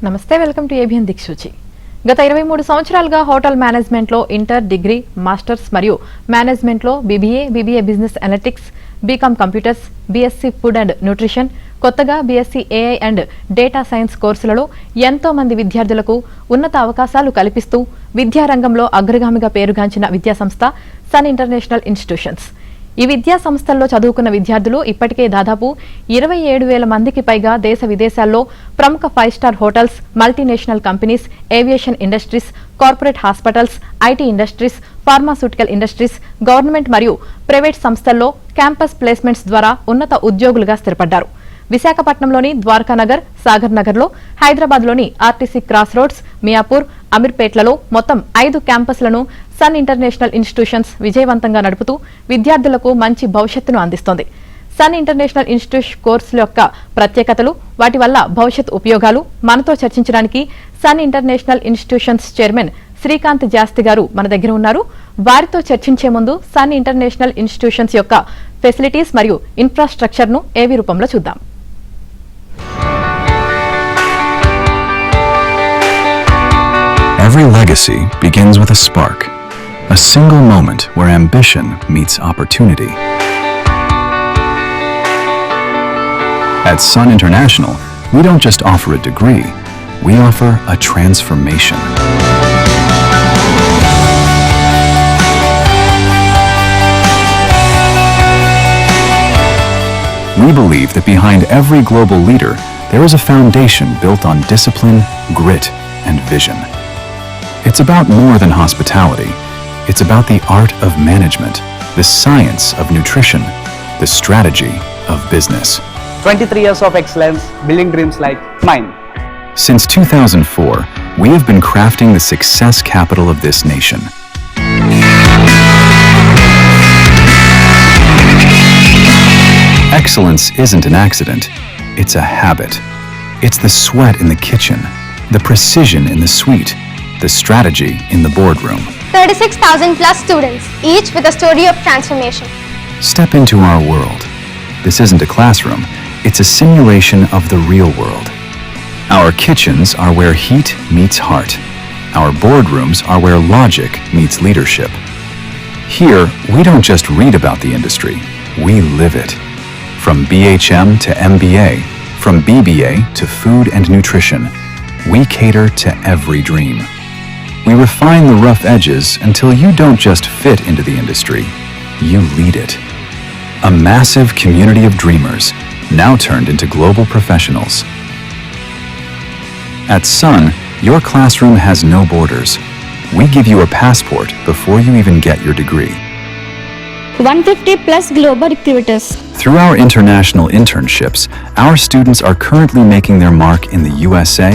నమస్తే, welcome to ABN దిక్సూచి. గత 23 సంవత్సరాలుగా హోటల్ మేనేజ్మెంట్లో ఇంటర్, డిగ్రీ, మాస్టర్స్ మరియు మేనేజ్మెంట్లో BBA business analytics, BCom computers, BSc food and nutrition, కొత్తగా BSc AI and data science కోర్సులలో ఎంతో మంది విద్యార్థులకు ఉన్నత అవకాశాలు కల్పిస్తూ విద్యారంగంలో అగ్రగామిగా పేరుగాంచిన విద్యాసంస్థ సన్ ఇంటర్నేషనల్ ఇన్స్టిట్యూషన్స్. ఈ విద్యా సంస్థల్లో చదువుకున్న విద్యార్థులు ఇప్పటికే దాదాపు 27,000 మందికి పైగా దేశ విదేశాల్లో ప్రముఖ 5 star hotels, multinational companies, aviation industries, corporate hospitals, IT industries, pharmaceutical industries, government మరియు ప్రైవేట్ సంస్థల్లో క్యాంపస్ ప్లేస్మెంట్స్ ద్వారా ఉన్నత ఉద్యోగులుగా స్థిరపడ్డారు. విశాఖపట్నంలోని ద్వారకానగర్, సాగర్ నగర్లో, హైదరాబాద్లోని ఆర్టీసీ క్రాస్ రోడ్స్, మియాపూర్, అమీర్పేట్లలో మొత్తం 5 క్యాంపస్లను సన్ ఇంటర్నేషనల్ ఇన్స్టిట్యూషన్స్ విజయవంతంగా నడుపుతూ విద్యార్థులకు మంచి భవిష్యత్తును అందిస్తోంది. సన్ ఇంటర్నేషనల్ ఇన్స్టిట్యూషన్ కోర్సుల యొక్క ప్రత్యేకతలు, వాటి వల్ల భవిష్యత్ ఉపయోగాలు మనతో చర్చించడానికి Sun International institutions chairman Srikanth Jasti గారు మన దగ్గర ఉన్నారు. వారితో చర్చించే ముందు సన్ ఇంటర్నేషనల్ ఇన్స్టిట్యూషన్స్ యొక్క ఫెసిలిటీస్ మరియు ఇన్ఫ్రాస్ట్రక్చర్ ను ఏవి రూపంలో చూద్దాం. Every legacy begins with a spark, a single moment where ambition meets opportunity. At Sun International, we don't just offer a degree, we offer a transformation. We believe that behind every global leader, there is a foundation built on discipline, grit, and vision. It's about more than hospitality. It's about the art of management, the science of nutrition, the strategy of business. 23 years of excellence, building dreams like mine. Since 2004, we have been crafting the success capital of this nation. Excellence isn't an accident, it's a habit. It's the sweat in the kitchen, the precision in the suite, the strategy in the boardroom. 36,000 plus students, each with a story of transformation. Step into our world. This isn't a classroom, it's a simulation of the real world. Our kitchens are where heat meets heart. Our boardrooms are where logic meets leadership. Here, we don't just read about the industry, we live it. From BHM to MBA, from BBA to food and nutrition, we cater to every dream. We refine the rough edges until you don't just fit into the industry, you lead it. A massive community of dreamers, now turned into global professionals. At Sun, your classroom has no borders. We give you a passport before you even get your degree. 150 plus global recruiters. Through our international internships, our students are currently making their mark in the USA,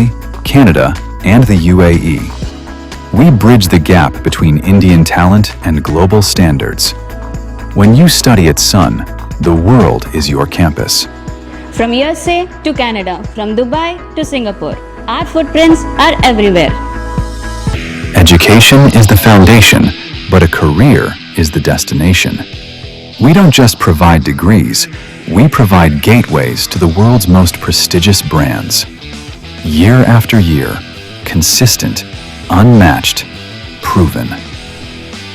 Canada, and the UAE. We bridge the gap between Indian talent and global standards. When you study at Sun, the world is your campus. From USA to Canada, from Dubai to Singapore, our footprints are everywhere. Education is the foundation, but a career is the destination. We don't just provide degrees, we provide gateways to the world's most prestigious brands. Year after year, consistent, unmatched, proven.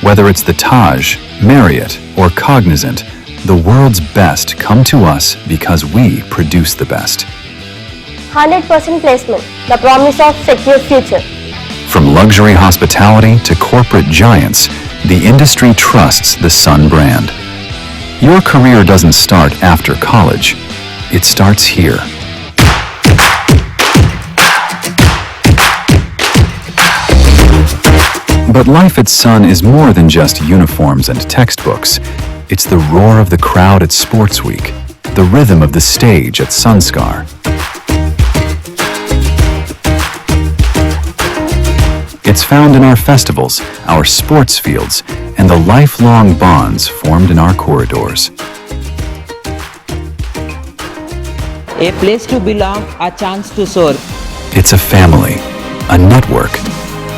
Whether it's the Taj, Marriott, or Cognizant, the world's best come to us because we produce the best. 100% placement, the promise of secure future. From luxury hospitality to corporate giants, the industry trusts the Sun brand. Your career doesn't start after college, it starts here. But life at Sun is more than just uniforms and textbooks. It's the roar of the crowd at Sports Week, the rhythm of the stage at Sunskar. It's found in our festivals, our sports fields, and the lifelong bonds formed in our corridors. A place to belong, a chance to soar. It's a family, a network,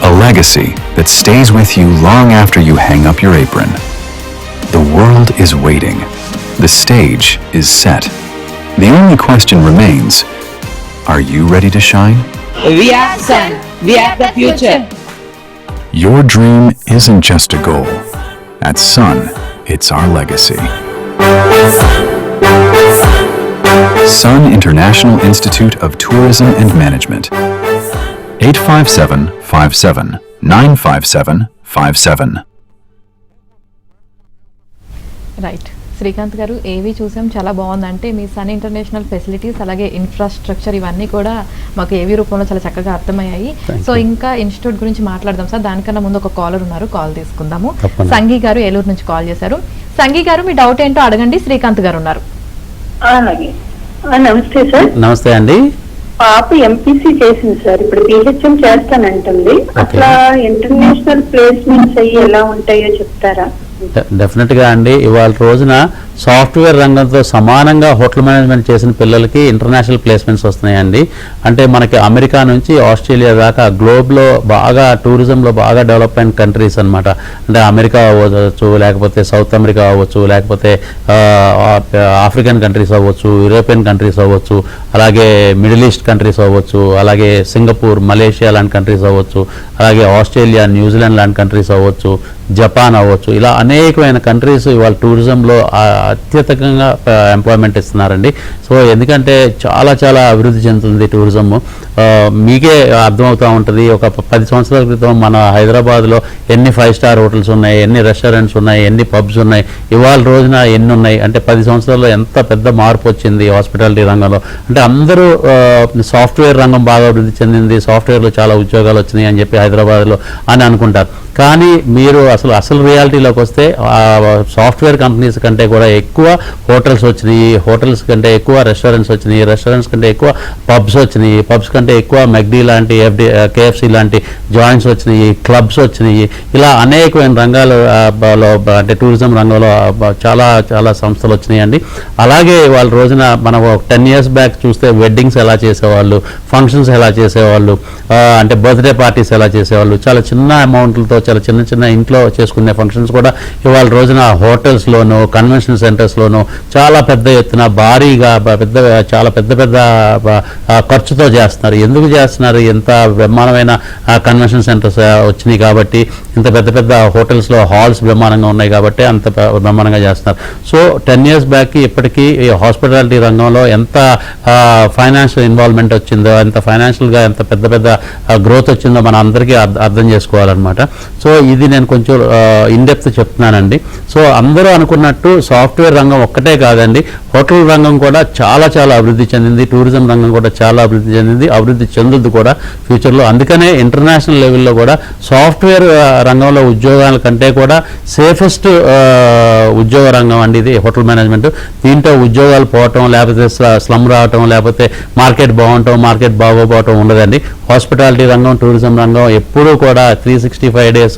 a legacy that stays with you long after you hang up your apron. The world is waiting. The stage is set. The only question remains, are you ready to shine? We are Sun. We are the future. Your dream isn't just a goal. At Sun, it's our legacy. Sun International Institute of Tourism and Management. 85757 95757. Right Srikanth గారు ఏవి చూసాం చాలా బాగుంది. అంటే మీ sun international facilities అలాగే infrastructure ఇవన్నీ కూడా మాకు ఏవి రూపంలో చాలా చక్కగా అర్థమయ్యాయి. సో ఇంకా ఇన్స్టిట్యూట్ గురించి మాట్లాడదాం సార్. దానికన్నా ముందు ఒక కాలర్ ఉన్నారు, కాల్ తీసుకుందాము. సంగీ గారు ఏలూరు నుంచి కాల్ చేశారు. సంగీ గారు మీ డౌట్ ఏంటో అడగండి. శ్రీకాంత్ గారు ఉన్నారు. అలాగే నమస్తే సార్. నమస్తే అండి. పాప ఎంపీసీ చేసింది సార్, ఇప్పుడు పిహెచ్ఎం చేస్తానంటుంది. అట్లా ఇంటర్నేషనల్ ప్లేస్మెంట్స్ అయ్యి ఎలా ఉంటాయో చెప్తారా? డెఫినెట్ గా అండి. ఇవాళ రోజున సాఫ్ట్వేర్ రంగంతో సమానంగా హోటల్ మేనేజ్మెంట్ చేసిన పిల్లలకి ఇంటర్నేషనల్ ప్లేస్మెంట్స్ వస్తున్నాయండి. అంటే మనకి అమెరికా నుంచి ఆస్ట్రేలియా దాకా గ్లోబ్లో బాగా టూరిజంలో బాగా డెవలప్ అయిన కంట్రీస్ అనమాట. అంటే అమెరికా అవ్వచ్చు, లేకపోతే సౌత్ అమెరికా అవ్వచ్చు, లేకపోతే ఆఫ్రికన్ కంట్రీస్ అవ్వచ్చు, యూరోపియన్ కంట్రీస్ అవ్వచ్చు, అలాగే మిడిల్ ఈస్ట్ కంట్రీస్ అవ్వచ్చు, అలాగే సింగపూర్, మలేషియా లాంటి కంట్రీస్ అవ్వచ్చు, అలాగే ఆస్ట్రేలియా, న్యూజిలాండ్ లాంటి కంట్రీస్ అవ్వచ్చు, జపాన్ అవ్వచ్చు. ఇలా అనేకమైన కంట్రీస్ ఇవాళ టూరిజంలో అత్యధికంగా ఎంప్లాయ్మెంట్ ఇస్తున్నారండి. సో ఎందుకంటే చాలా చాలా అభివృద్ధి చెందుతుంది టూరిజము. మీకే అర్థమవుతూ ఉంటుంది. ఒక 10 సంవత్సరాల క్రితం మన హైదరాబాద్లో ఎన్ని 5 స్టార్ హోటల్స్ ఉన్నాయి, ఎన్ని రెస్టారెంట్స్ ఉన్నాయి, ఎన్ని పబ్స్ ఉన్నాయి, ఇవాళ రోజున ఎన్ని ఉన్నాయి. అంటే 10 సంవత్సరాల్లో ఎంత పెద్ద మార్పు వచ్చింది హాస్పిటాలిటీ రంగంలో. అంటే అందరూ సాఫ్ట్వేర్ రంగం బాగా అభివృద్ధి చెందింది, సాఫ్ట్వేర్లో చాలా ఉద్యోగాలు వచ్చినాయి అని చెప్పి హైదరాబాద్లో అని అనుకుంటారు. కానీ మీరు అసలు రియాలిటీలోకి వస్తే సాఫ్ట్వేర్ కంపెనీస్ కంటే కూడా ఎక్కువ హోటల్స్ వచ్చినాయి, హోటల్స్ కంటే ఎక్కువ రెస్టారెంట్స్ వచ్చినాయి, రెస్టారెంట్స్ కంటే ఎక్కువ పబ్స్ వచ్చినాయి, పబ్స్ కంటే ఎక్కువ మెక్డీ లాంటి కేఎఫ్సి లాంటి జాయింట్స్ వచ్చినాయి, క్లబ్స్ వచ్చినాయి. ఇలా అనేకమైన రంగాలు అంటే టూరిజం రంగంలో చాలా చాలా సంస్థలు వచ్చినాయండి. అలాగే వాళ్ళ రోజున మనం 10 years బ్యాక్ చూస్తే వెడ్డింగ్స్ ఎలా చేసేవాళ్ళు, ఫంక్షన్స్ ఎలా చేసేవాళ్ళు, అంటే బర్త్డే పార్టీస్ ఎలా చేసేవాళ్ళు, చాలా చిన్న అమౌంట్లతో చాలా చిన్న చిన్న ఇంట్లో చేసుకునే ఫంక్షన్స్ కూడా ఇవాళ రోజున హోటల్స్లోనూ కన్వెన్షన్ సెంటర్స్లోనూ చాలా పెద్ద ఎత్తున భారీగా చాలా పెద్ద పెద్ద ఖర్చుతో చేస్తున్నారు. ఎందుకు చేస్తున్నారు? ఎంత బ్రహ్మాండమైన కన్వెన్షన్ సెంటర్స్ వచ్చినాయి కాబట్టి, ఇంత పెద్ద పెద్ద హోటల్స్లో హాల్స్ బ్రహ్మాండంగా ఉన్నాయి కాబట్టి అంత బ్రహ్మాండంగా చేస్తున్నారు. సో 10 years బ్యాక్కి ఇప్పటికీ ఈ హాస్పిటాలిటీ రంగంలో ఎంత ఫైనాన్షియల్ ఇన్వాల్వ్మెంట్ వచ్చిందో, ఎంత ఫైనాన్షియల్గా ఎంత పెద్ద పెద్ద గ్రోత్ వచ్చిందో మన అందరికీ అర్థం చేసుకోవాలన్నమాట. సో ఇది నేను కొంచెం ఇన్డెప్త్ చెప్తున్నానండి. సో అందరూ అనుకున్నట్టు సాఫ్ట్వేర్ రంగం ఒక్కటే కాదండి, హోటల్ రంగం కూడా చాలా చాలా అభివృద్ధి చెందింది, టూరిజం రంగం కూడా చాలా అభివృద్ధి చెందింది, అభివృద్ధి చెందుద్ది కూడా ఫ్యూచర్లో. అందుకనే ఇంటర్నేషనల్ లెవెల్లో కూడా సాఫ్ట్వేర్ రంగంలో ఉద్యోగాల కంటే కూడా సేఫెస్ట్ ఉద్యోగ రంగం అండి ఇది హోటల్ మేనేజ్మెంట్. దీంట్లో ఉద్యోగాలు పోవటం, లేకపోతే స్లమ్ రావటం, లేకపోతే మార్కెట్ బాగుండటం, మార్కెట్ బాగోపోవటం ఉండదండి. హాస్పిటాలిటీ రంగం, టూరిజం రంగం ఎప్పుడూ కూడా 365 days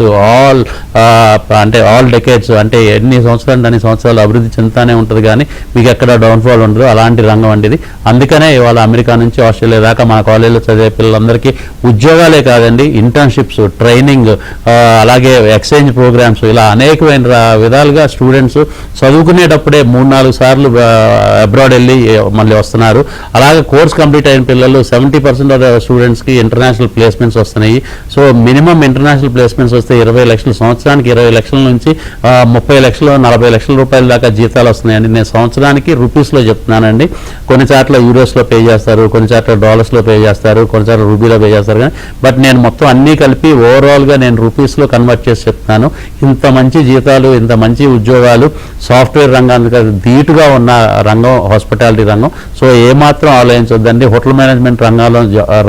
అంటే ఆల్ డెకేడ్స్, అంటే ఎన్ని సంవత్సరాలు అన్ని సంవత్సరాలు అభివృద్ధి చెందుతూనే ఉంటుంది, కానీ మీకు ఎక్కడ డౌన్ఫాల్ ఉండదు. అలాంటి రంగం అండి ఇది. అందుకనే ఇవాళ అమెరికా నుంచి ఆస్ట్రేలియా దాకా మన కాలేజీలో చదివే పిల్లలందరికీ ఉద్యోగాలే కాదండి, ఇంటర్న్షిప్స్, ట్రైనింగ్, అలాగే ఎక్స్చేంజ్ ప్రోగ్రామ్స్, ఇలా అనేకమైన విధాలుగా స్టూడెంట్స్ చదువుకునేటప్పుడే 3-4 సార్లు అబ్రాడ్ వెళ్ళి మళ్ళీ వస్తున్నారు. అలాగే కోర్స్ కంప్లీట్ అయిన పిల్లలు 70% ఆఫ్ స్టూడెంట్స్కి ఇంటర్నేషనల్ ప్లేస్మెంట్స్ వస్తున్నాయి. సో మినిమం ఇంటర్నేషనల్ ప్లేస్మెంట్స్ వస్తే 20 లక్షలు, సంవత్సరానికి 20 లక్షల నుంచి 30 లక్షలు, 40 లక్షల రూపాయల దాకా జీతాలు వస్తున్నాయండి. నేను సంవత్సరానికి రూపీస్లో చెప్తున్నానండి. కొన్ని చోట్ల యూరోస్లో పే చేస్తారు, కొన్ని చోట్ల డాలర్స్లో పే చేస్తారు, కొన్ని చోట్ల రూపీలో పే చేస్తారు. కానీ బట్ నేను మొత్తం అన్నీ కలిపి ఓవరాల్గా నేను రూపీస్లో కన్వర్ట్ చేసి చెప్తున్నాను. ఇంత మంచి జీతాలు, ఇంత మంచి ఉద్యోగాలు సాఫ్ట్వేర్ రంగానికి ధీటుగా ఉన్న రంగం హాస్పిటాలిటీ రంగం. సో ఏమాత్రం ఆలోచించొద్దండి. హోటల్ మేనేజ్మెంట్ రంగంలో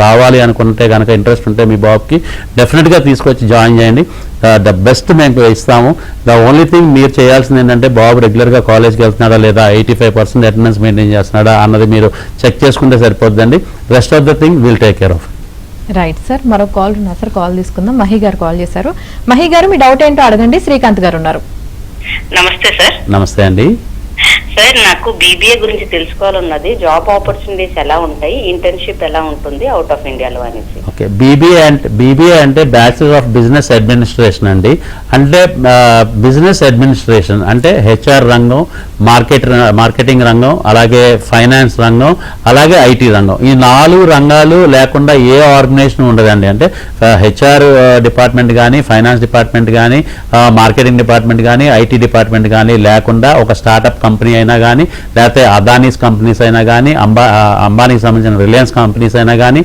రావాలి అనుకుంటే కనుక ఇంట్రెస్ట్ ఉంటే మీ బాబుకి డెఫినెట్గా తీసుకొచ్చి జాయిన్ చేయండి. ద బెస్ట్ మేము ఇస్తాము. ద ఓన్లీ థింగ్ మీరు చేయాల్సింది ఏంటంటే బాబు రెగ్యులర్గా కాలేజ్కి వెళ్తున్నాడా లేదా, 85% అటెండెన్స్ మెయింటైన్ చేస్తున్నాడా అన్నది మీరు చెక్ చేసుకుంటే సరిపోద్దండి. Rest of the thing will take care of. Right sir, మరో కాల్ ఉన్నా సార్, కాల్ తీసుకుందాం. మహి గారు కాల్ చేశారు. మహి గారు మీ డౌట్ ఏంటో అడగండి. శ్రీకాంత్ గారు ఉన్నారు. నమస్తే సార్. నమస్తే అండి. సార్ నాకు బీబీఏ గురించి తెలుసుకోవాలన్నది. జాబ్ ఆపర్చునిటీస్ ఎలా ఉంటాయి, ఇంటర్న్షిప్ ఎలా ఉంటుంది అవుట్ ఆఫ్ ఇండియాలో అనేసి. ఓకే, బీబీఏ అంటే బ్యాచిలర్ ఆఫ్ బిజినెస్ అడ్మినిస్ట్రేషన్ అండి. అంటే బిజినెస్ అడ్మినిస్ట్రేషన్ అంటే హెచ్ఆర్ రంగం, మార్కెటింగ్ రంగం, అలాగే ఫైనాన్స్ రంగం, అలాగే ఐటీ రంగం. ఈ 4 రంగాలు లేకుండా ఏ ఆర్గనైజేషన్ ఉండదండి. అంటే హెచ్ఆర్ డిపార్ట్మెంట్ కానీ, ఫైనాన్స్ డిపార్ట్మెంట్ కానీ, మార్కెటింగ్ డిపార్ట్మెంట్ కానీ, ఐటీ డిపార్ట్మెంట్ కానీ లేకుండా ఒక స్టార్టప్ కంపెనీ అయినా కానీ, లేకపోతే అదానీస్ కంపెనీస్ అయినా కానీ, అంబానీకి సంబంధించిన రిలయన్స్ కంపెనీస్ అయినా కానీ,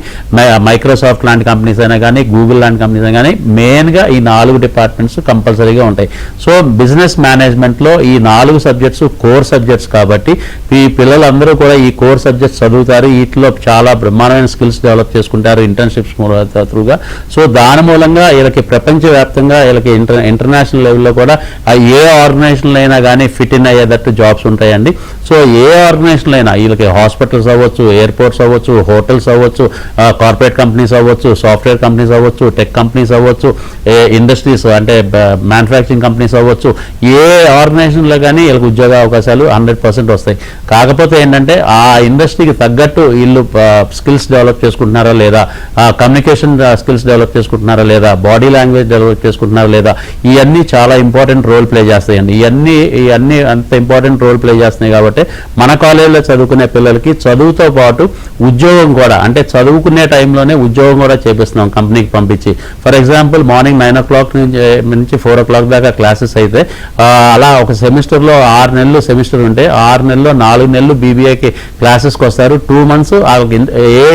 మైక్రోసాఫ్ట్ లాంటి కంపెనీస్ అయినా కానీ, గూగుల్ లాంటి కంపెనీస్ అయినా కానీ, మెయిన్గా ఈ 4 డిపార్ట్మెంట్స్ కంపల్సరీగా ఉంటాయి. సో బిజినెస్ మేనేజ్మెంట్లో ఈ 4 సబ్జెక్ట్స్ కోర్ సబ్జెక్ట్స్ కాబట్టి ఈ పిల్లలందరూ కూడా ఈ కోర్ సబ్జెక్ట్స్ చదువుతారు. వీటిలో చాలా బ్రహ్మాండమైన స్కిల్స్ డెవలప్ చేసుకుంటారు ఇంటర్న్షిప్స్ త్రూగా. సో దాని మూలంగా వీళ్ళకి ప్రపంచవ్యాప్తంగా వీళ్ళకి ఇంటర్నేషనల్ లెవెల్లో కూడా ఏ ఆర్గనైజేషన్లో అయినా కానీ ఫిట్ ఇన్ అయ్యేటట్టు జాబ్స్ ఉంటాయండి. సో ఏ ఆర్గనైజేషన్లో అయినా వీళ్ళకి హాస్పిటల్స్ అవ్వచ్చు, ఎయిర్పోర్ట్స్ అవ్వచ్చు, హోటల్స్ అవ్వచ్చు, కార్పొరేట్ కంపెనీస్ అవ్వచ్చు, సాఫ్ట్వేర్ కంపెనీస్ అవ్వచ్చు, టెక్ కంపెనీస్ అవ్వచ్చు, ఇండస్ట్రీస్ అంటే మ్యానుఫ్యాక్చరింగ్ కంపెనీస్ అవ్వచ్చు, ఏ ఆర్గనైజేషన్లో కానీ వీళ్ళకి ఉద్యోగ అవకాశాలు 100% వస్తాయి. కాకపోతే ఏంటంటే ఆ ఇండస్ట్రీకి తగ్గట్టు వీళ్ళు స్కిల్స్ డెవలప్ చేసుకుంటున్నారా లేదా, కమ్యూనికేషన్ స్కిల్స్ డెవలప్ చేసుకుంటున్నారా లేదా, బాడీ లాంగ్వేజ్ డెవలప్ చేసుకుంటున్నారా లేదా, ఇవన్నీ చాలా ఇంపార్టెంట్ రోల్ ప్లే చేస్తాయండి. ఇవన్నీ అంత ఇంపార్టెంట్ రోల్ ప్లే చేస్తున్నాయి కాబట్టి మన కాలేజీలో చదువుకునే పిల్లలకి చదువుతో పాటు ఉద్యోగం కూడా, అంటే చదువుకునే టైంలోనే ఉద్యోగం కూడా చేపిస్తున్నాం కంపెనీకి పంపించి. ఫర్ ఎగ్జాంపుల్ మార్నింగ్ 9 o'clock నుంచి 4 o'clock దాకా క్లాసెస్ అయితే అలా ఒక సెమిస్టర్లో 6 నెలలు సెమిస్టర్ ఉంటే 6 నెలల్లో 4 నెలలు బీబీఏకి క్లాసెస్కి వస్తారు. 2 months ఏ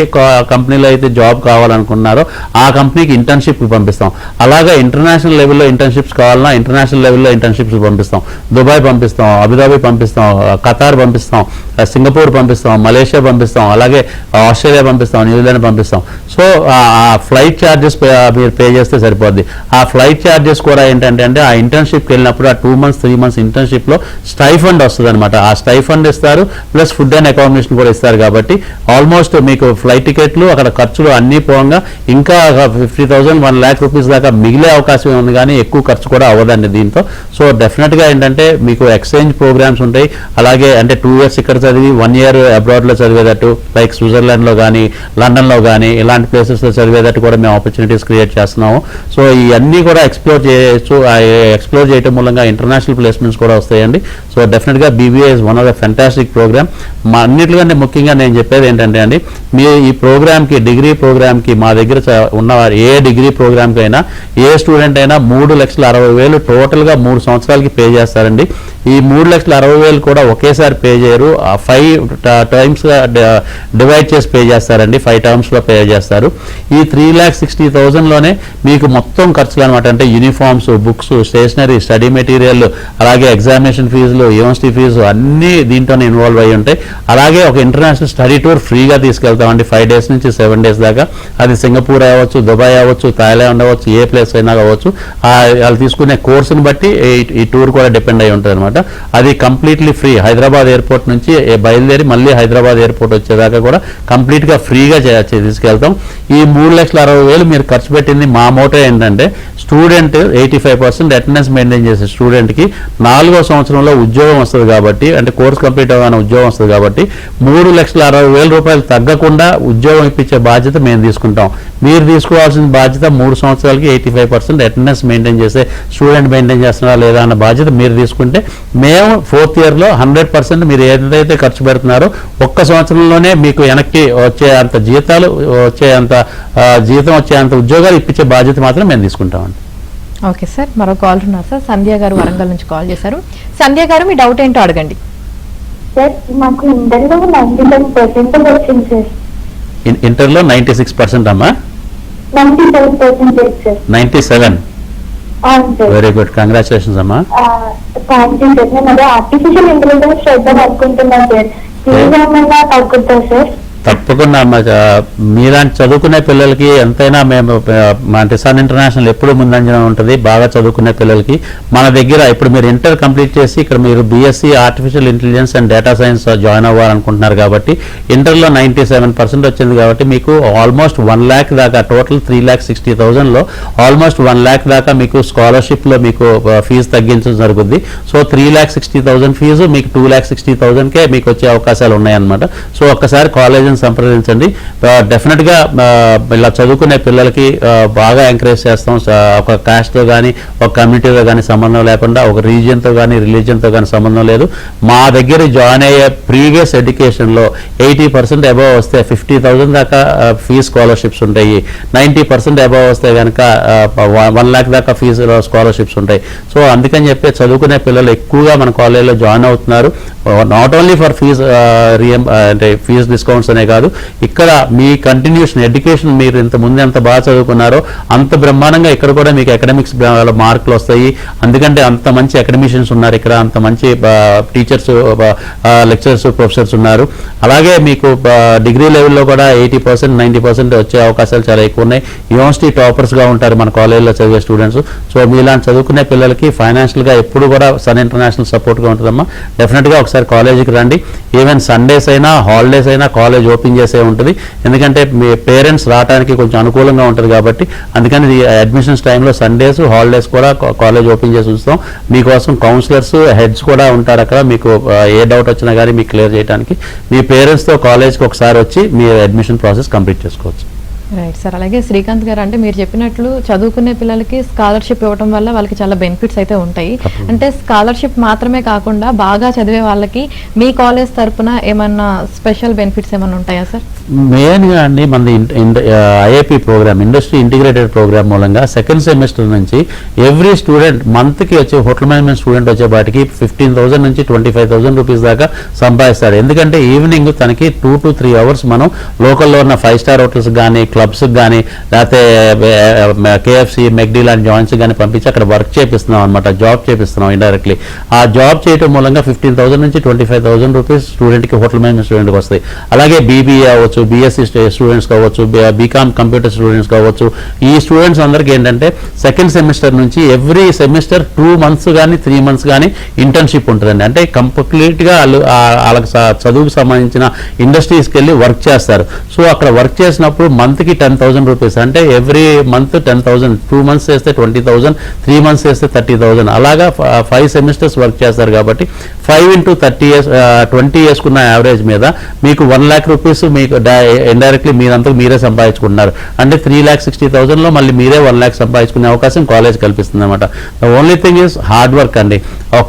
కంపెనీలో అయితే జాబ్ కావాలనుకున్నారో ఆ కంపెనీకి ఇంటర్న్షిప్కి పంపిస్తాం. అలాగే ఇంటర్నేషనల్ లెవెల్లో ఇంటర్న్షిప్స్ కావాలన్నా ఇంటర్నేషనల్ లెవెల్లో ఇంటర్న్షిప్స్ పంపిస్తాం. దుబాయ్ పంపిస్తాం, అబుదాబి పంపిస్తాం, ఖతార్ పంపిస్తాం, సింగపూర్ పంపిస్తాం, మలేషియా పంపిస్తాం, అలాగే ఆస్ట్రేలియా పంపిస్తాం, న్యూజిలాండ్ పంపిస్తాం. సో ఆ ఫ్లైట్ ఛార్జెస్ మీరు పే చేస్తే సరిపోద్ది. ఆ ఫ్లైట్ ఛార్జెస్ కూడా ఏంటంటే అంటే ఆ ఇంటర్న్షిప్కి వెళ్ళినప్పుడు ఆ 2 months 3 months ఇంటర్న్షిప్లో స్టైఫండ్ వస్తుంది అనమాట. ఆ స్టైఫండ్ ఇస్తారు, ప్లస్ ఫుడ్ అండ్ అకామిడేషన్ కూడా ఇస్తారు. కాబట్టి ఆల్మోస్ట్ మీకు ఫ్లైట్ టికెట్లు అక్కడ ఖర్చులు అన్నీ పోగా ఇంకా 50,000 1 lakh rupees దాకా మిగిలే అవకాశం ఉంది, కానీ ఎక్కువ ఖర్చు కూడా అవ్వదండి దీంతో. సో డెఫినెట్గా ఏంటంటే మీకు ఎక్స్చేంజ్ ప్రోగ్రామ్స్ ఉంటాయి. అలాగే అంటే 2 years ఇక్కడ చదివి 1 year అబ్రాడ్లో చదివేటట్టు, లైక్ స్విట్జర్లాండ్లో కానీ, లండన్లో కానీ ఇలాంటి ప్లేసెస్లో చదివేటట్టు కూడా మేము ఆపర్చునిటీస్ క్రియేట్ చేస్తున్నాము. సో ఇవన్నీ కూడా ఎక్స్ప్లోర్ చేయొచ్చు. ఎక్స్ప్లోర్ చేయడం మూలంగా ఇంటర్నేషనల్ ప్లేస్మెంట్స్ కూడా వస్తాయండి. సో డెఫినెట్గా BBA is one of the fantastic program. మా అన్నిటికంటే ముఖ్యంగా నేను చెప్పేది ఏంటంటే అండి, మీ ఈ ప్రోగ్రామ్కి డిగ్రీ ప్రోగ్రామ్కి మా దగ్గర ఉన్నవారు ఏ డిగ్రీ ప్రోగ్రామ్కి అయినా ఏ స్టూడెంట్ అయినా 3,60,000 టోటల్గా 3 సంవత్సరాలకి పే చేస్తారండి. ఈ 3,60,000 కూడా ఒకేసారి పే చేయరు, 5 times డివైడ్ చేసి పే చేస్తారండి. 5 termsలో పే చేస్తారు. ఈ 3,60,000లోనే మీకు మొత్తం ఖర్చులు అనమాట. అంటే uniforms, books, stationery, study material, అలాగే ఎగ్జామినేషన్ ఫీజులు, యూనివర్సిటీ ఫీజు అన్నీ దీంట్లోనే ఇన్వాల్వ్ అయ్యి ఉంటాయి. అలాగే ఒక ఇంటర్నేషనల్ స్టడీ టూర్ ఫ్రీగా తీసుకెళ్తామండి 5 days నుంచి 7 days దాకా. అది సింగపూర్ అవ్వచ్చు, దుబాయ్ అవ్వచ్చు, థాయిలాండ్ అవ్వచ్చు, ఏ ప్లేస్ అయినా అవ్వచ్చు. వాళ్ళు తీసుకునే కోర్సును బట్టి ఈ టూర్ కూడా డిపెండ్ అయి ఉంటుంది అనమాట. అది కంప్లీట్లీ ఫ్రీ. హైదరాబాద్ ఎయిర్పోర్ట్ నుంచి బయలుదేరి మళ్ళీ హైదరాబాద్ ఎయిర్పోర్ట్ వచ్చేదాకా కూడా కంప్లీట్గా ఫ్రీగా తీసుకెళ్తాం. ఈ 3,60,000 మీరు ఖర్చు పెట్టింది మా మోటో ఏంటంటే స్టూడెంట్ 85% అటెండెన్స్ మెయింటైన్ చేసే స్టూడెంట్కి 4వ సంవత్సరంలో ఉద్యోగం వస్తుంది కాబట్టి, అంటే కోర్స్ కంప్లీట్ అవ్వగానే ఉద్యోగం వస్తుంది కాబట్టి 3,60,000 రూపాయలు తగ్గకుండా ఉద్యోగం ఇప్పించే బాధ్యత మేము తీసుకుంటాం. మీరు తీసుకోవాల్సిన బాధ్యత 3 సంవత్సరాలకి 85% అటెండెన్స్ మెయింటైన్ చేసే స్టూడెంట్ మెయింటైన్ చేస్తున్నారా లేదా అన్న బాధ్యత మీరు తీసుకుంటే, మేము 4th yearలో 100% మీరు ఏదైతే ఖర్చు పెడుతున్నారో 1 సంవత్సరంలోనే మీకు వెనక్కి వచ్చే అంత జీతాలు జీతం వచ్చే అంత ఉద్యోగాలు ఇప్పించే బాధ్యత మాత్రం మేము తీసుకుంటామండి. ఓకే సార్, మరో కాల్ ఉన్నారు సార్. సంధ్య గారు వరంగల్ నుంచి కాల్ చేశారు. సంధ్య గారు మీ డౌట్ ఏంటో అడగండి. సార్ మాకు ఇంటర్లో 95% వచ్చింది సార్. ఇంటర్లో 96% అమ్మా? 97% సార్. 97. వెరీ గుడ్, కంగ్రాచులేషన్స్ అమ్మా. Thank you sir. నేను అదే ఆర్టిఫిషియల్ ఇంటెలిజెన్స్ చేద్దాం అనుకుంటున్నాను సార్. ఫీజు ఏమన్నా తగ్గుతా సార్? తప్పకుండా మీలాంటి చదువుకునే పిల్లలకి ఎంతైనా మేము అంటే సన్ ఇంటర్నేషనల్ ఎప్పుడు ముందంజన ఉంటుంది. బాగా చదువుకునే పిల్లలకి మన దగ్గర ఇప్పుడు మీరు ఇంటర్ కంప్లీట్ చేసి ఇక్కడ మీరు BSc artificial intelligence and data science join అవ్వాలనుకుంటున్నారు కాబట్టి ఇంటర్లో 97% వచ్చింది కాబట్టి మీకు ఆల్మోస్ట్ 1 lakh దాకా టోటల్ 3,60,000లో ఆల్మోస్ట్ 1 lakh దాకా మీకు స్కాలర్షిప్లో మీకు ఫీజు తగ్గించడం జరుగుద్ది. సో 3,60,000 ఫీజు మీకు 2,60,000కే మీకు వచ్చే అవకాశాలు ఉన్నాయన్నమాట. సో ఒక్కసారి కాలేజీని సంప్రదించండి. డెఫినెట్గా ఇలా చదువుకునే పిల్లలకి బాగా ఎంకరేజ్ చేస్తాం. ఒక కాస్ట్తో కానీ ఒక కమ్యూనిటీతో కానీ సంబంధం లేకుండా, ఒక రీజియన్తో కానీ రిలీజియన్తో కానీ సంబంధం లేదు. మా దగ్గర జాయిన్ అయ్యే ప్రీవియస్ ఎడ్యుకేషన్లో 80% అబవ్ వస్తే 50,000 దాకా ఫీజు స్కాలర్షిప్స్ ఉంటాయి. 90% అబవ్ వస్తే కనుక 1 lakh దాకా ఫీజు స్కాలర్షిప్స్ ఉంటాయి. సో అందుకని చెప్పి చదువుకునే పిల్లలు ఎక్కువగా మన కాలేజీలో జాయిన్ అవుతున్నారు. నాట్ ఓన్లీ ఫర్ ఫీజు అంటే ఫీజు డిస్కౌంట్స్ అనే కాదు, ఇక్కడ మీ కంటిన్యూషన్ ఎడ్యుకేషన్ మీరు ఇంత ముందు ఎంత బాగా చదువుకున్నారో అంత బ్రహ్మాండంగా ఇక్కడ కూడా మీకు అకాడమిక్స్ మార్కులు వస్తాయి. ఎందుకంటే అంత మంచి అకాడమిషియన్స్ ఉన్నారు ఇక్కడ, అంత మంచి టీచర్స్, లెక్చరర్స్, ప్రొఫెసర్స్ ఉన్నారు. అలాగే మీకు డిగ్రీ లెవెల్లో కూడా 80%, 90% వచ్చే అవకాశాలు చాలా ఎక్కువ ఉన్నాయి. యూనివర్సిటీ టాపర్స్గా ఉంటారు మన కాలేజీలో చదివే స్టూడెంట్స్. సో మీలాంటి చదువుకునే పిల్లలకి ఫైనాన్షియల్గా ఎప్పుడు కూడా సన్ ఇంటర్నేషనల్ సపోర్ట్గా ఉంటుందమ్మా. డెఫినెట్గా ఒకసారి కాలేజీకి రండి. ఈవెన్ సండేస్ అయినా హాలిడేస్ అయినా కాలేజ్ ఓపెన్ చేసే ఉంటుంది. ఎందుకంటే మీ పేరెంట్స్ రావడానికి కొంచెం అనుకూలంగా ఉంటుంది కాబట్టి అందుకని అడ్మిషన్స్ టైంలో సండేస్, హాలిడేస్ కూడా కాలేజ్ ఓపెన్ చేసి ఉంచుతాం. మీకోసం కౌన్సిలర్స్, హెడ్స్ కూడా ఉంటారు అక్కడ. మీకు ఏ డౌట్ వచ్చినా కానీ మీకు క్లియర్ చేయడానికి మీ పేరెంట్స్తో కాలేజ్కి ఒకసారి వచ్చి మీ అడ్మిషన్ ప్రాసెస్ కంప్లీట్ చేసుకోవచ్చు. Right sir. అలాగే శ్రీకాంత్ గారు, అంటే మీరు చెప్పినట్లు చదువుకునే పిల్లలకి స్కాలర్షిప్ ఇవ్వడం వల్ల వాళ్ళకి చాలా బెనిఫిట్స్ అయితే ఉంటాయి. అంటే స్కాలర్షిప్ మాత్రమే కాకుండా బాగా చదివే వాళ్ళకి మీ కాలేజ్ తరపున ఏమన్నా స్పెషల్ బెనిఫిట్స్ ఏమన్నా ఉంటాయా సార్? మెయిన్గా అండి మనది IIP program, industry integrated program మూలంగా సెకండ్ సెమిస్టర్ నుంచి ఎవ్రీ స్టూడెంట్ మంత్కి వచ్చే హోటల్ మేనేజ్మెంట్ స్టూడెంట్ వచ్చేపాటికి 15,000 నుంచి 25,000 రూపీస్ దాకా సంపాదిస్తాడు. ఎందుకంటే ఈవినింగ్ తనకి 2 to 3 hours మనం లోకల్లో ఉన్న 5-star హోటల్స్ కానీ, క్లబ్స్కి కానీ, లేకపోతే కేఎఫ్సి, మెక్డీ లాంటి జాయింట్స్ కానీ పంపించి అక్కడ వర్క్ చేపిస్తున్నాం అనమాట, జాబ్ చేపిస్తున్నాం ఇండైరెక్ట్లీ. ఆ జాబ్ చేయడం మూలంగా 15,000 నుంచి 25,000 రూపీస్ స్టూడెంట్కి హోటల్ మేనేజ్మెంట్ స్టూడెంట్కి వస్తాయి. అలాగే బీబీఏ అవ్వచ్చు, బీఎస్సీ స్టూడెంట్స్ కావచ్చు, బీకామ్ కంప్యూటర్ స్టూడెంట్స్ కావచ్చు. ఈ స్టూడెంట్స్ అందరికీ ఏంటంటే సెకండ్ సెమిస్టర్ నుంచి ఎవ్రీ సెమిస్టర్ 2 months కానీ 3 months కానీ ఇంటర్న్షిప్ ఉంటుందండి. అంటే కంప్లీట్గా వాళ్ళకి చదువుకు సంబంధించిన ఇండస్ట్రీస్కి వెళ్ళి వర్క్ చేస్తారు. సో అక్కడ వర్క్ చేసినప్పుడు మంత్కి 10,000 రూపీస్, అంటే ఎవ్రీ మంత్ 10,000, 2 months చేస్తే 20,000, 3 months చేస్తే 30,000, అలాగా 5 సెమిస్టర్స్ వర్క్ చేస్తారు. కాబట్టి 5 into 30 years 20 yearsకున్న యావరేజ్ మీద మీకు 1 lakh రూపీస్ మీకు ఇండైరెక్ట్లీ మీరంతా మీరే సంపాదించుకుంటున్నారు. అంటే 3,60,000లో మళ్ళీ మీరే 1 lakh సంపాదించుకునే అవకాశం కాలేజ్ కల్పిస్తుంది అనమాట. The only thing is hard work అండి.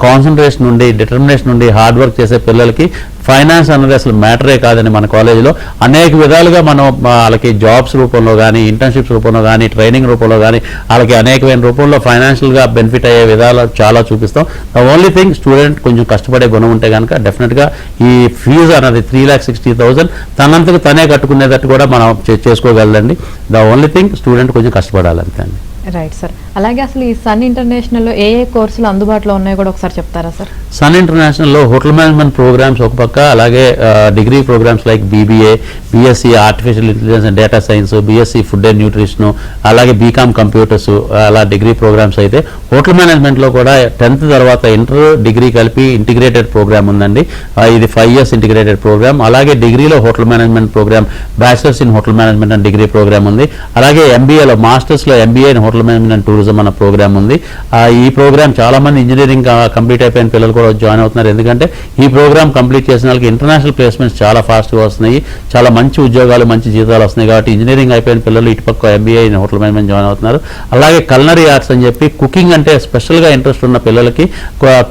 కాన్సన్ట్రేషన్ నుండి, డిటర్మినేషన్ నుండి హార్డ్ వర్క్ చేసే పిల్లలకి ఫైనాన్స్ అన్నది అసలు మ్యాటరే కాదని మన కాలేజీలో అనేక విధాలుగా మనం వాళ్ళకి జాబ్స్ రూపంలో కానీ, ఇంటర్న్షిప్స్ రూపంలో కానీ, ట్రైనింగ్ రూపంలో కానీ వాళ్ళకి అనేకమైన రూపంలో ఫైనాన్షియల్గా బెనిఫిట్ అయ్యే విధాలు చాలా చూపిస్తాం. ద ఓన్లీ థింగ్ స్టూడెంట్ కొంచెం కష్టపడే గుణం ఉంటే కనుక డెఫినెట్గా ఈ ఫీజు అన్నది 3,60,000 తనంతకు తనే కట్టుకునేటట్టు కూడా మనం చేసుకోగలదండి. ద ఓన్లీ థింగ్ స్టూడెంట్ కొంచెం కష్టపడాలి అంతే అండి. Right sir. అలాగే అసలు ఈ సన్ ఇంటర్నేషనల్లో ఏ కోర్సులు అందుబాటులో ఉన్నాయో కూడా ఒకసారి చెప్తారా సార్? సన్ ఇంటర్నేషనల్లో హోటల్ మేనేజ్మెంట్ ప్రోగ్రామ్స్ ఒక పక్క, అలాగే degree programs like BBA, BSc artificial intelligence and data science, BSc food and nutrition, అలాగే బీకామ్ కంప్యూటర్స్, అలా డిగ్రీ ప్రోగ్రామ్స్ అయితే హోటల్ మేనేజ్మెంట్లో కూడా 10th తర్వాత ఇంటర్, డిగ్రీ కలిపి ఇంటిగ్రేటెడ్ ప్రోగ్రామ్ ఉందండి. ఇది 5 years ఇంటిగ్రేటెడ్ ప్రోగ్రామ్. అలాగే డిగ్రీలో hotel management program, bachelors in hotel management and degree program ఉంది. అలాగే ఎంబీఏలో, మాస్టర్స్లో MBA in hotel management and tourism అన్న ప్రోగ్రామ్ ఉంది. ఈ ప్రోగ్రామ్ చాలా మంది ఇంజనీరింగ్ కంప్లీట్ అయిపోయిన పిల్లలు కూడా జాయిన్ అవుతున్నారు. ఎందుకంటే ఈ ప్రోగ్రామ్ కంప్లీట్ చేసిన వాళ్ళకి ఇంటర్నేషనల్ ప్లేస్మెంట్స్ చాలా ఫాస్ట్గా వస్తున్నాయి, చాలా మంచి ఉద్యోగాలు, మంచి జీతాలు వస్తున్నాయి. కాబట్టి ఇంజనీరింగ్ అయిపోయిన పిల్లలు ఇటుపక్క MBA in hotel management join అవుతున్నారు. అలాగే కల్నరీ ఆర్ట్స్ అని చెప్పి కుకింగ్ అంటే స్పెషల్గా ఇంట్రెస్ట్ ఉన్న పిల్లలకి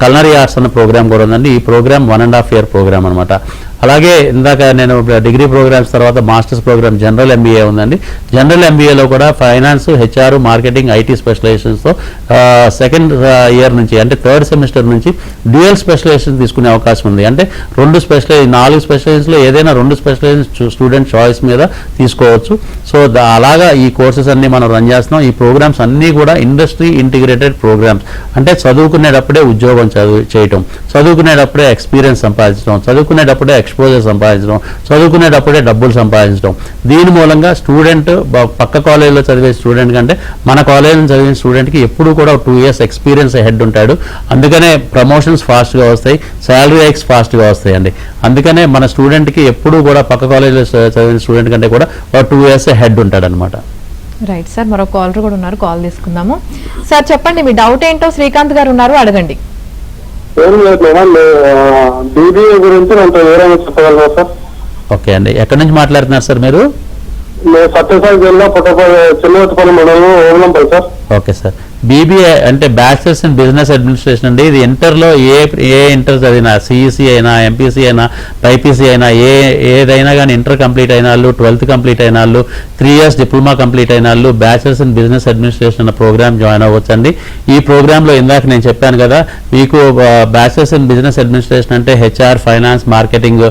కల్నరీ ఆర్ట్స్ అన్న ప్రోగ్రామ్ కూడా ఉందండి. ఈ ప్రోగ్రామ్ 1.5 year ప్రోగ్రామ్ అనమాట. అలాగే ఇందాక నేను డిగ్రీ ప్రోగ్రామ్స్ తర్వాత మాస్టర్స్ ప్రోగ్రామ్ జనరల్ ఎంబీఏ ఉందండి. జనరల్ ఎంబీఏలో కూడా finance, HR, marketing marketing, IT స్పెషలైజేషన్స్తో సెకండ్ ఇయర్ నుంచి అంటే థర్డ్ సెమిస్టర్ నుంచి డ్యూయల్ స్పెషలైజేషన్ తీసుకునే అవకాశం ఉంది. అంటే 4 స్పెషలైజేషన్స్లో ఏదైనా 2 స్పెషలైజేషన్ స్టూడెంట్ చాయిస్ మీద తీసుకోవచ్చు. సో అలాగా ఈ కోర్సెస్ అన్ని మనం రన్ చేస్తున్నాం. ఈ ప్రోగ్రామ్స్ అన్నీ కూడా ఇండస్ట్రీ ఇంటిగ్రేటెడ్ ప్రోగ్రామ్స్. అంటే చదువుకునేటప్పుడే ఉద్యోగం చేయటం, చదువుకునేటప్పుడే ఎక్స్పీరియన్స్ సంపాదించడం, చదువుకునేటప్పుడే ఎక్స్పోజర్ సంపాదించడం, చదువుకునేటప్పుడే డబ్బులు సంపాదించడం. దీని మూలంగా స్టూడెంట్ పక్క కాలేజీలో చదివే స్టూడెంట్ కంటే మన కాలేజీలో చదివిన స్టూడెంట్కి ఎప్పుడు కూడా 2 years ఎక్స్పీరియన్స్ హెడ్ ఉంటాడు. అందుకనే ప్రమోషన్స్ ఫాస్ట్గా వస్తాయి, శాలరీ హైక్స్ ఫాస్ట్గా వస్తాయండి. అందుకనే మన స్టూడెంట్కి ఎప్పుడు కూడా పక్క కాలేజీలో చదివిన స్టూడెంట్ కంటే కూడా 2 years హెడ్ ఉంటాడు అనమాట. రైట్ సార్, మరో కాలర్ కూడా ఉన్నారు, కాల్ తీసుకుందాము. సార్ చెప్పండి, మీ డౌట్ ఏంటో శ్రీకాంత్ గారు ఉన్నారు, అడగండి. బీబీఏ గురించి నాకు ఎవరైనా చెప్పగలరా సార్? ఓకే అండి, ఎక్కడి నుంచి మాట్లాడుతున్నారు సార్ మీరు? సత్యసాయి జిల్లా చిన్నపల్లి మండలం ఓమలంపల్లి సార్. ఓకే సార్, బీబీఏ అంటే బ్యాచిలర్స్ ఇన్ బిజినెస్ అడ్మినిస్ట్రేషన్ అండి. ఇది ఇంటర్లో ఏ ఇంటర్ చదివినా, సిఈసి అయినా, ఎంపీసీ అయినా, బైపీసీ అయినా, ఏదైనా కానీ ఇంటర్ కంప్లీట్ అయిన వాళ్ళు, 12th కంప్లీట్ అయిన వాళ్ళు, 3 years డిప్లొమా కంప్లీట్ అయిన వాళ్ళు బ్యాచిలర్స్ ఇన్ బిజినెస్ అడ్మినిస్ట్రేషన్ అన్న ప్రోగ్రామ్ జాయిన్ అవ్వచ్చండి. ఈ ప్రోగ్రాంలో ఇందాక నేను చెప్పాను కదా, మీకు బ్యాచిలర్స్ ఇన్ బిజినెస్ అడ్మినిస్ట్రేషన్ అంటే హెచ్ఆర్, ఫైనాన్స్, మార్కెటింగ్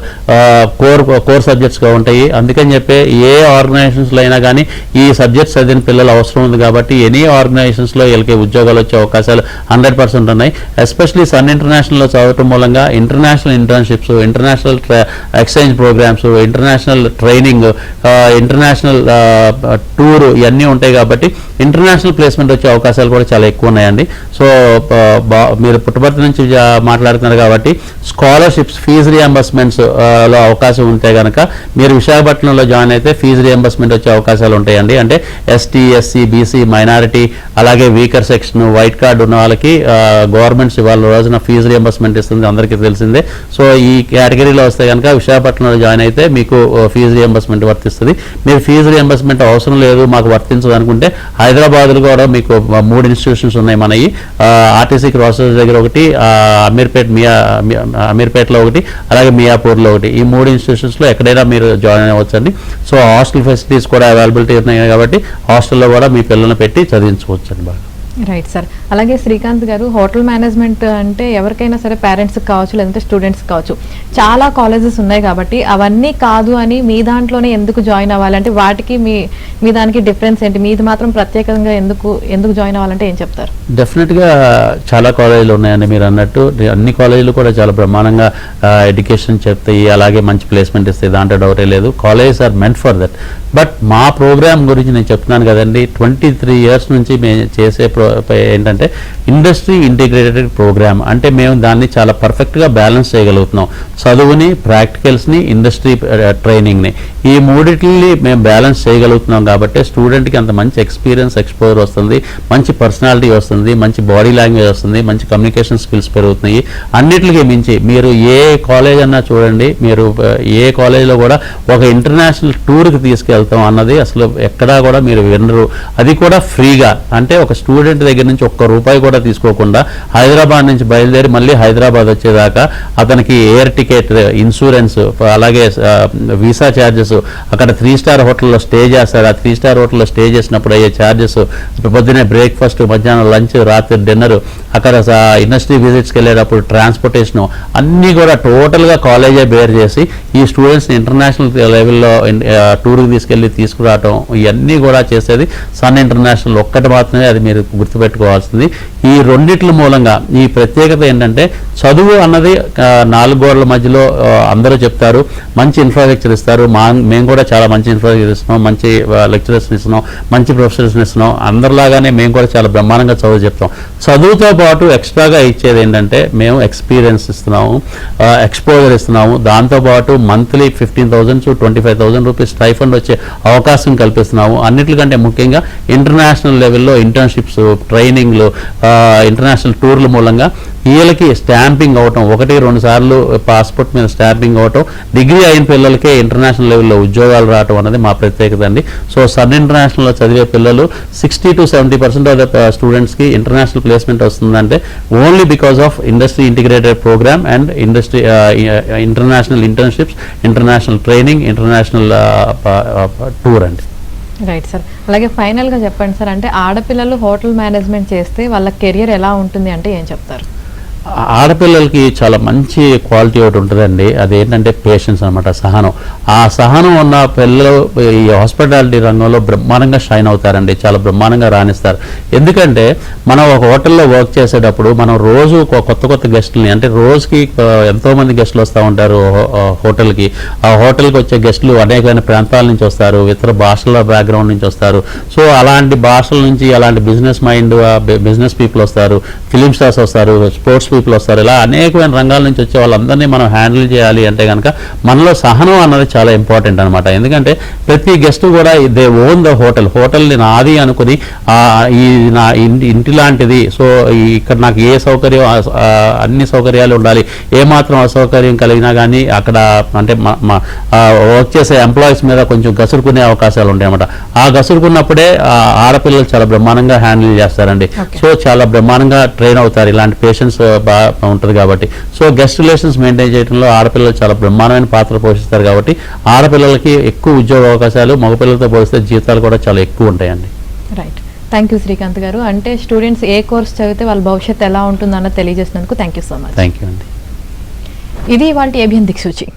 కోర్ సబ్జెక్ట్స్గా ఉంటాయి. అందుకని చెప్పి ఏ ఆర్గనైజేషన్స్లో అయినా కానీ ఈ సబ్జెక్ట్స్ చదివిన పిల్లలు అవసరం ఉంది. కాబట్టి ఎనీ ఆర్గనైజేషన్స్లో వీళ్ళకి ఉద్యోగాలు వచ్చే అవకాశాలు 100% ఉన్నాయి. ఎస్పెషలీ సన్ ఇంటర్నేషనల్లో చదవటం మూలంగా international internships, international exchange programs, international training, international tour ఇవన్నీ ఉంటాయి. కాబట్టి ఇంటర్నేషనల్ ప్లేస్మెంట్ వచ్చే అవకాశాలు కూడా చాలా ఎక్కువ ఉన్నాయండి. సో మీరు పుట్టపర్తి నుంచి మాట్లాడుతున్నారు కాబట్టి స్కాలర్షిప్స్, ఫీజు రియంబర్స్మెంట్స్ లో అవకాశం ఉంటే కనుక మీరు విశాఖపట్నంలో జాయిన్ అయితే ఫీజు రియంబర్స్మెంట్ వచ్చే అవకాశాలు ఉంటాయండి. అంటే ఎస్టీ, ఎస్సీ, బీసీ, మైనారిటీ, అలాగే వీకర్ సెక్షన్, వైట్ కార్డు ఉన్న వాళ్ళకి గవర్నమెంట్స్ ఇవాళ రోజున ఫీజు రియంబర్స్మెంట్ ఇస్తుంది, అందరికీ తెలిసిందే. సో ఈ కేటగిరీలో వస్తే కనుక విశాఖపట్నంలో జాయిన్ అయితే మీకు ఫీజు రియంబర్స్మెంట్ వర్తిస్తుంది. మీరు ఫీజు రియంబర్స్మెంట్ అవసరం లేదు, మాకు వర్తించదు అనుకుంటే హైదరాబాద్లో కూడా మీకు 3 ఇన్స్టిట్యూషన్స్ ఉన్నాయి మనవి. ఆర్టీసీ క్రాస్ రోడ్ దగ్గర ఒకటి, అమీర్పేటలో ఒకటి, అలాగే మియాపూర్లో ఒకటి. ఈ 3 ఇన్స్టిట్యూషన్స్లో ఎక్కడైనా మీరు జాయిన్ అవ్వచ్చండి. సో హాస్టల్ ఫెసిలిటీస్ కూడా అవైలబిలిటీ ఉన్నాయి కాబట్టి హాస్టల్లో కూడా మీ పిల్లల్ని పెట్టి చదివించుకోవచ్చు అండి బాగా. రైట్ సార్, అలాగే శ్రీకాంత్ గారు, హోటల్ మేనేజ్మెంట్ అంటే ఎవరికైనా సరే పేరెంట్స్కి కావచ్చు, లేదంటే స్టూడెంట్స్కి కావచ్చు, చాలా కాలేజెస్ ఉన్నాయి కాబట్టి అవన్నీ కాదు అని మీ దాంట్లోనే ఎందుకు జాయిన్ అవ్వాలంటే వాటికి మీ దానికి డిఫరెన్స్ ఏంటి? మీది మాత్రం ప్రత్యేకంగా ఎందుకు జాయిన్ అవ్వాలంటే ఏం చెప్తారు? డెఫినెట్గా చాలా కాలేజీలు ఉన్నాయండి. మీరు అన్నట్టు అన్ని కాలేజీలు కూడా చాలా బ్రహ్మాండంగా ఎడ్యుకేషన్ చెప్తాయి, అలాగే మంచి ప్లేస్మెంట్ ఇస్తాయి, దాంట్లో డౌటే లేదు. Colleges are meant for that. But మా ప్రోగ్రామ్ గురించి నేను చెప్తున్నాను కదండి, 23 years నుంచి మేము చేసే ఏంటంటే ఇండస్ట్రీ ఇంటిగ్రేటెడ్ ప్రోగ్రామ్. అంటే మేము దాన్ని చాలా పర్ఫెక్ట్గా బ్యాలెన్స్ చేయగలుగుతున్నాం. చదువుని, ప్రాక్టికల్స్ని, ఇండస్ట్రీ ట్రైనింగ్ని, ఈ మూడింటిని మేము బ్యాలెన్స్ చేయగలుగుతున్నాం. కాబట్టి స్టూడెంట్కి అంత మంచి ఎక్స్పీరియన్స్, ఎక్స్పోజర్ వస్తుంది, మంచి పర్సనాలిటీ వస్తుంది, మంచి బాడీ లాంగ్వేజ్ వస్తుంది, మంచి కమ్యూనికేషన్ స్కిల్స్ పెరుగుతున్నాయి. అన్నిటికీ మించి మీరు ఏ కాలేజ్ అన్నా చూడండి, మీరు ఏ కాలేజ్లో కూడా ఒక ఇంటర్నేషనల్ టూర్కి తీసుకెళ్తాం అన్నది అసలు ఎక్కడా కూడా మీరు వినరు. అది కూడా ఫ్రీగా. అంటే ఒక స్టూడెంట్ దగ్గర నుంచి ₹1 కూడా తీసుకోకుండా హైదరాబాద్ నుంచి బయలుదేరి మళ్ళీ హైదరాబాద్ వచ్చేదాకా అతనికి ఎయిర్ టికెట్, ఇన్సూరెన్స్, అలాగే వీసా ఛార్జెస్, అక్కడ 3 star హోటల్లో స్టే చేస్తారు. ఆ 3 star హోటల్లో స్టే చేసినప్పుడు అయ్యే ఛార్జెస్, పొద్దున్నే బ్రేక్ఫాస్ట్, మధ్యాహ్నం లంచ్, రాత్రి డిన్నర్, అక్కడ ఇండస్ట్రీ విజిట్స్కి వెళ్ళేటప్పుడు ట్రాన్స్పోర్టేషను, అన్నీ కూడా టోటల్గా కాలేజే బేర్ చేసి ఈ స్టూడెంట్స్ని ఇంటర్నేషనల్ లెవెల్లో టూర్కి తీసుకురావటం, ఇవన్నీ కూడా చేసేది సన్ ఇంటర్నేషనల్ ఒక్కటి మాత్రమే. అది మీరు గుర్తుపెట్టుకోవాల్సింది. ఈ రెండిట్ల మూలంగా ఈ ప్రత్యేకత ఏంటంటే చదువు అన్నది 4 గోడల మధ్యలో అందరూ చెప్తారు, మంచి ఇన్ఫ్రాస్ట్రక్చర్ ఇస్తారు. మేము కూడా చాలా మంచి ఇన్ఫ్రాస్ట్రక్చర్ ఇస్తున్నాం, మంచి లెక్చరర్స్ని ఇస్తున్నాం, మంచి ప్రొఫెసర్స్ని ఇస్తున్నాం. అందరిలాగానే మేము కూడా చాలా బ్రహ్మాండంగా చదువు చెప్తాం. చదువుతో పాటు ఎక్స్ట్రాగా ఇచ్చేది ఏంటంటే మేము ఎక్స్పీరియన్స్ ఇస్తున్నాము, ఎక్స్పోజర్ ఇస్తున్నాము. దాంతోపాటు మంత్లీ 15,000 to 25,000 రూపీస్ స్టైఫండ్ వచ్చే అవకాశం కల్పిస్తున్నాము. అన్నిటికంటే ముఖ్యంగా ఇంటర్నేషనల్ లెవెల్లో ఇంటర్న్షిప్స్, ట్రైనింగ్లు, ఇంటర్నేషనల్ టూర్ల మూలంగా వీళ్ళకి స్టాంపింగ్ అవటం, 1-2 సార్లు పాస్పోర్ట్ మీద స్టాంపింగ్ అవటం, డిగ్రీ అయిన పిల్లలకే ఇంటర్నేషనల్ లెవెల్లో ఉద్యోగాలు రావటం అనేది మా ప్రత్యేకత అండి. సో సన్ ఇంటర్నేషనల్లో చదివే పిల్లలు 60 to 70% ఆఫ్ ద స్టూడెంట్స్కి ఇంటర్నేషనల్ ప్లేస్మెంట్ వస్తుందంటే only because of industry integrated program and international internships, international training, international tour అండి. Right sir. అలాగే ఫైనల్గా చెప్పండి సార్, అంటే ఆడపిల్లలు హోటల్ మేనేజ్మెంట్ చేస్తే వాళ్ళ కెరియర్ ఎలా ఉంటుంది అంటే ఏం చెప్తారు? ఆడపిల్లలకి చాలా మంచి క్వాలిటీ ఒకటి ఉంటుందండి, అదేంటంటే పేషెన్స్ అనమాట, సహనం. ఆ సహనం ఉన్న పిల్లలు ఈ హాస్పిటాలిటీ రంగంలో బ్రహ్మాండంగా షైన్ అవుతారండి, చాలా బ్రహ్మాండంగా రాణిస్తారు. ఎందుకంటే మనం ఒక హోటల్లో వర్క్ చేసేటప్పుడు మనం రోజు కొత్త కొత్త గెస్టులని, అంటే రోజుకి ఎంతోమంది గెస్టులు వస్తూ ఉంటారు హోటల్కి. ఆ హోటల్కి వచ్చే గెస్టులు అనేకమైన ప్రాంతాల నుంచి వస్తారు, ఇతర భాషల బ్యాక్గ్రౌండ్ నుంచి వస్తారు. సో అలాంటి భాషల నుంచి అలాంటి బిజినెస్ మైండ్ బిజినెస్ పీపుల్ వస్తారు, ఫిలిం స్టార్స్ వస్తారు, స్పోర్ట్స్ పీపుల్ వస్తారు, ఇలా అనేకమైన రంగాల నుంచి వచ్చే వాళ్ళందరినీ మనం హ్యాండిల్ చేయాలి అంటే కనుక మనలో సహనం అన్నది చాలా ఇంపార్టెంట్ అనమాట. ఎందుకంటే ప్రతి గెస్ట్ కూడా దే ఓన్ ద హోటల్ని నాది అనుకుని ఈ నా ఇంటి లాంటిది, సో ఇక్కడ నాకు ఏ సౌకర్యం అన్ని సౌకర్యాలు ఉండాలి, ఏమాత్రం అసౌకర్యం కలిగినా కానీ అక్కడ అంటే వర్క్ చేసే ఎంప్లాయీస్ మీద కొంచెం గసురుకునే అవకాశాలు ఉంటాయి అన్నమాట. ఆ గసురుకున్నప్పుడే ఆడపిల్లలు చాలా బ్రహ్మాండంగా హ్యాండిల్ చేస్తారండి. సో చాలా బ్రహ్మాండంగా ట్రైన్ అవుతారు, ఇలాంటి పేషెంట్స్ బాగా ఉంటుంది కాబట్టి. సో గెస్ట్ రిలేషన్స్ మెయింటైన్ చేయడంలో ఆడపిల్లలు చాలా బ్రహ్మాండమైన పాత్ర పోషిస్తారు కాబట్టి ఆడపిల్లలకి ఎక్కువ ఉద్యోగ అవకాశాలు, మగపిల్లలతో పోలిస్తే జీతాలు కూడా చాలా ఎక్కువ ఉంటాయండి. రైట్, థ్యాంక్ యూ శ్రీకాంత్ గారు. అంటే స్టూడెంట్స్ ఏ కోర్స్ చదివితే వాళ్ళ భవిష్యత్తు ఎలా ఉంటుందన్న తెలియజేసినందుకు thank you so much. Thank you అండి. ఇది ఇవాల్టి ఏబిఎన్ దిక్సూచి.